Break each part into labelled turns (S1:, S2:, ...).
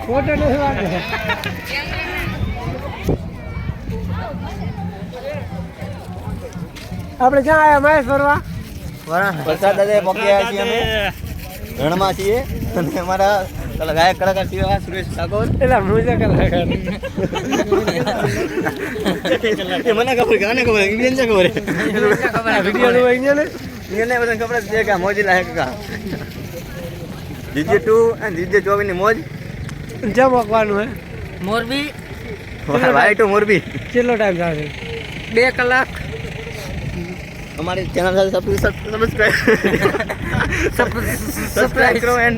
S1: Photo નથી વાગે આપણે ક્યાં આવ્યા મહેશ ફરવા
S2: વરસાદ દાદા પહોંચ્યા છીએ અમે રણમાં છીએ અને અમારા ગાયક કલાકાર છીએ સુરેશ ઠાકોર
S1: એલા મુજે કલાકાર
S2: એ મને ખબર ગાને ખબર ઇન્ડિયન છે ખબર
S1: વિડિયો નું અહીંયા ને
S2: ઇન્ડિયન ને બધાને ખબર છે કે મોજી લાયક કા DJ2 અને DJ24 ની મોજ
S1: જમ વાગવાનું હે
S3: મોરબી
S2: ભાઈ તો મોરબી
S1: કેટલો ટાઈમ થશે
S3: 2 કલાક
S2: हमारे चैनल से सब्सक्राइब करो एंड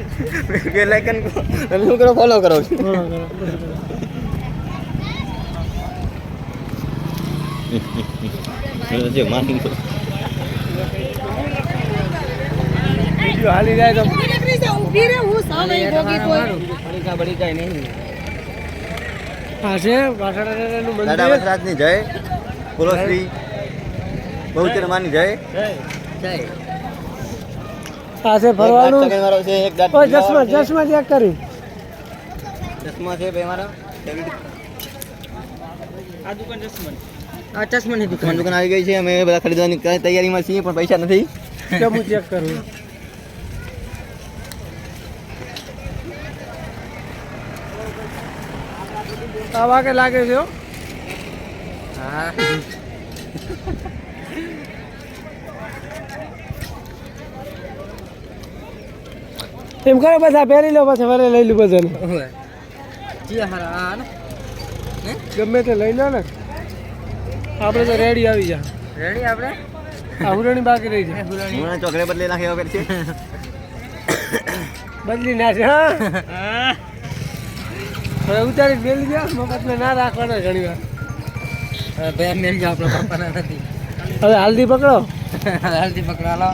S2: बेल आइकन को करो फॉलो करो जो मार्किंग तो
S1: વિડિયો હાલી જાય તો
S3: ઊભી રે હું સામે ભોગી કોઈ
S2: बड़ी का नहीं
S1: હા છે વાસણાનું
S2: दादा
S1: મંદિર
S2: वसराज ની જય બોલો શ્રી બહુચર માની જય
S1: આ છે ફરવાનું
S2: મારો છે એક ગાંઠ
S1: ઓય ચશ્મા ચેક કરી
S2: ચશ્મા છે ભાઈ મારા
S3: આ ચશ્માની
S2: દુકાન આવી ગઈ છે અમે બધા ખરીદવાની તૈયારીમાં છીએ પણ પૈસા નથી
S1: કેમ ચેક કરું આ વાગે લાગે છે હો.
S3: હા
S1: એમ કરો બધા પહેરી લો પછી વરે લઈ લો બધાને
S3: ઓય જી હારા ને
S1: ગમે તે લઈ લો ને આપણે તો રેડી આવી જા
S3: રેડી આપણે
S1: આ હુરણી બાકી રહી છે
S2: હું ચોકડે બદલે નાખ્યા વગર છે
S1: બદલી નાખે હા હવે ઉતારી મેલી ગયા મફતને ના રાખવાના ઘણી વાર
S3: ભાઈ મેલ જો આપણો પપ્પાના નથી
S1: હવે હાલદી પકડો
S3: હાલથી પકડા લો